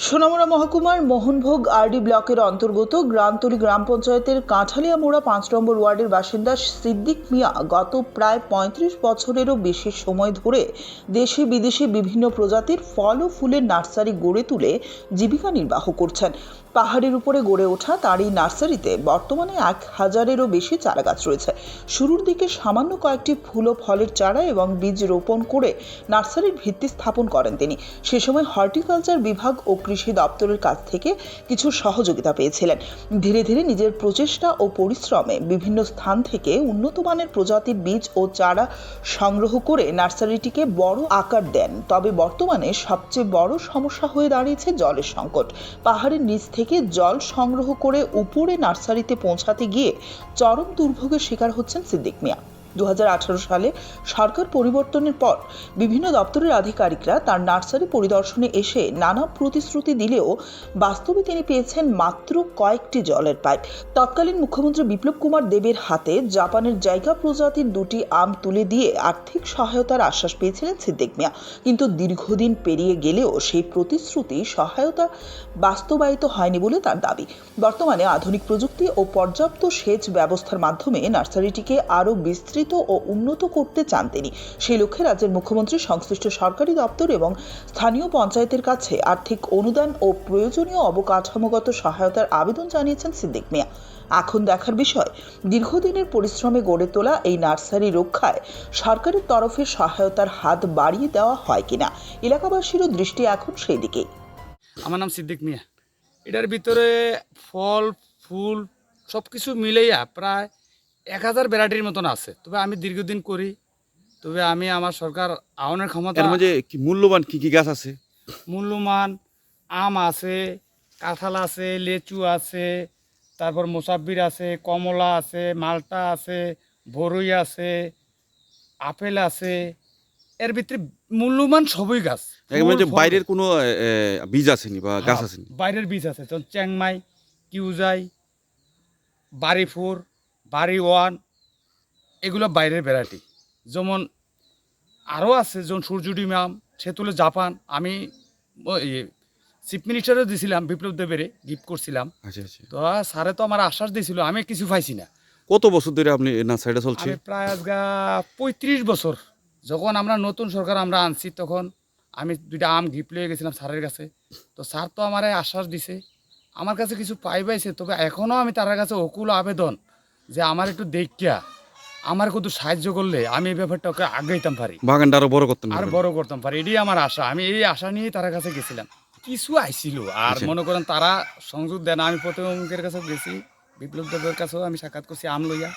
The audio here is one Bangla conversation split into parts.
সোনামুড়া মহকুমার মোহনভোগ আরডি ব্লকের অন্তর্গত গ্রামতলী গ্রাম পঞ্চায়েতের কাঁঠালিয়া মোড়া ৫ নম্বর ওয়ার্ডের বাসিন্দা সিদ্দিক মিয়া গত প্রায় ৩৫ বছরেরও বেশি সময় ধরে দেশে বিদেশে বিভিন্ন প্রজাতির ফল ও ফুলের নার্সারি গড়ে তুলে জীবিকা নির্বাহ করছেন। পাহাড়ের উপরে গড়ে ওঠা তার এই নার্সারিতে বর্তমানে ১,০০০-এরও বেশি চারাগাছ রয়েছে। শুরুর দিকে সামান্য কয়েকটি ফুল ও ফলের চারা এবং বীজ রোপণ করে নার্সারির ভিত্তি স্থাপন করেন তিনি। সে সময় হর্টিকালচার বিভাগ ও কৃষি দপ্তরের কাছ থেকে কিছু সহযোগিতা পেয়েছিলেন। ধীরে ধীরে নিজের প্রচেষ্টা ও পরিশ্রমে বিভিন্ন স্থান থেকে উন্নত মানের প্রজাতির বীজ ও চারা সংগ্রহ করে নার্সারিটিকে বড় আকার দেন। তবে বর্তমানে সবচেয়ে বড় সমস্যা হয়ে দাঁড়িয়েছে জলের সংকট। পাহাড়ের নিচ থেকে জল সংগ্রহ করে উপরে নার্সারিতে পৌঁছাতে গিয়ে চরম দুর্ভোগের শিকার হচ্ছেন সিদ্দিক মিয়া। ২০১৮ সালে সরকার পরিবর্তনের পর বিভিন্ন দপ্তরের আধিকারিকরা তার নার্সারি পরিদর্শনে এসে নানা প্রতিশ্রুতি দিলেও বাস্তবে তিনি পেয়েছেন মাত্র কয়েকটি জলের পাইপ। তৎকালীন মুখ্যমন্ত্রী বিপ্লব কুমার দেবের হাতে জাপানের জায়গা প্রজাতির ২টি আম তুলে দিয়ে আর্থিক সহায়তার আশ্বাস পেয়েছিলেন সিদ্দিক মিয়া। কিন্তু দীর্ঘদিন পেরিয়ে গেলেও সেই প্রতিশ্রুতি সহায়তা বাস্তবায়িত হয়নি বলে তার দাবি। বর্তমানে আধুনিক প্রযুক্তি ও পর্যাপ্ত সেচ ব্যবস্থার মাধ্যমে নার্সারিটিকে আরও বিস্তৃত ও উন্নত করতে চান তিনি। সেই লক্ষ্যে রাজ্যের মুখ্যমন্ত্রী সংশ্লিষ্ট সরকারি দপ্তর এবং স্থানীয় পঞ্চায়েতের কাছে আর্থিক অনুদান ও প্রয়োজনীয় অবকাঠামোগত সহায়তার আবেদন জানিয়েছেন সিদ্দিক মিয়া। এখন দেখার বিষয়, দীর্ঘদিনের পরিশ্রমে গড়ে তোলা এই নার্সারি রক্ষায় সরকারের তরফে সহায়তার হাত বাড়িয়ে দেওয়া হয় কিনা। এলাকাবাসীরও দৃষ্টি এখন সেই দিকেই। আমার নাম সিদ্দিক মিয়া। এটার ভিতরে ফল ফুল সব কিছু মিলেইয়া প্রায় ১,০০০ ভ্যারাইটির মতন আছে। তবে আমি দীর্ঘদিন করি, তবে আমি আমার সরকার আহ্বানের ক্ষমতা। এর মধ্যে কি মূল্যবান কি গাছ আছে? মূল্যমান আম আছে, কাঁঠাল আছে, লেচু আছে, তারপর মোসাব্বির আছে, কমলা আছে, মালটা আছে, বরই আছে, আপেল আছে। এর ভিতরে মূল্যমান সবই গাছ। এর মধ্যে বাইরের কোনো বীজ আসেনি বা গাছ আসেনি? বাইরের বীজ আছে, যেমন চ্যাংমাই, কিউজাই, বাড়িফোর, বাড়ি ওয়ান, এগুলো বাইরের ভ্যারাইটি। যেমন আরও আছে, যেমন সূর্যডিম আম, সে তুলে জাপান। আমি চিফ মিনিস্টারও দিয়েছিলাম, বিপ্লব দেবের গিফট করছিলাম। আচ্ছা আচ্ছা। তো স্যারে তো আমার আশ্বাস দিয়েছিল, আমি কিছু পাইছি না। কত বছর ধরে আপনি নার্সারিটা চলছে? আমি প্রায় আজকে ৩৫ বছর। যখন আমরা নতুন সরকার আমরা আনছি, তখন আমি 2টা আম গিফট লিয়ে গেছিলাম স্যারের কাছে। তো স্যার তো আমার আশ্বাস দিছে, আমার কাছে কিছু পাইছে। তবে এখনও আমি তার কাছে অকুল আবেদন যে আমার একটু দেখিয়া আমার কত সাহায্য করলে আমি এই ব্যাপারটা ওকে আগাইতাম পারি, বাগানটা আরো বড় করতেন, আরো বড় করতাম পারি। এটাই আমার আশা। আমি এই আশা নিয়েই তার কাছে গেছিলাম। কিছু আইছিল আর মনে করেন তারা সংযোগ দেন। আমি প্রতিমন্ত্রীর কাছেও গেছি, বিপ্লব দেবের কাছেও আমি সাক্ষাৎ করছি আম লইয়া।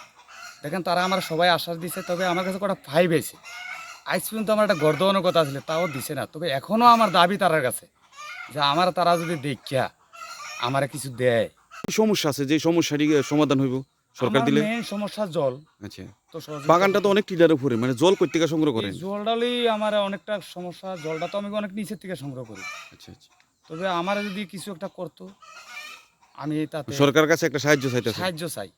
দেখেন তারা আমার সবাই আশ্বাস দিছে, তবে আমার কাছে কটা ফাইভ আছে। আজ পর্যন্ত আমার একটা গর্দনের কথা ছিল, তাও দিছে না। তবে এখনও আমার দাবি তার কাছে যে আমার তারা যদি দেখিয়া আমার কিছু দেয়। কি সমস্যা আছে যে সমস্যাটি সমাধান হইব সরকার দিলে? মেইন সমস্যা জল। আচ্ছা, তো বাগানটা তো অনেক টিলার উপরে, মানে জল কই থেকে সংগ্রহ করেন? জলডালি আমার অনেকটা সমস্যা। জলটা তো আমি অনেক নিচের থেকে সংগ্রহ করি। আচ্ছা আচ্ছা। তবে আমার যদি কিছু একটা করতো, আমি তাতে সরকারের কাছে একটা সাহায্য চাইতেছি। সাহায্য চাই।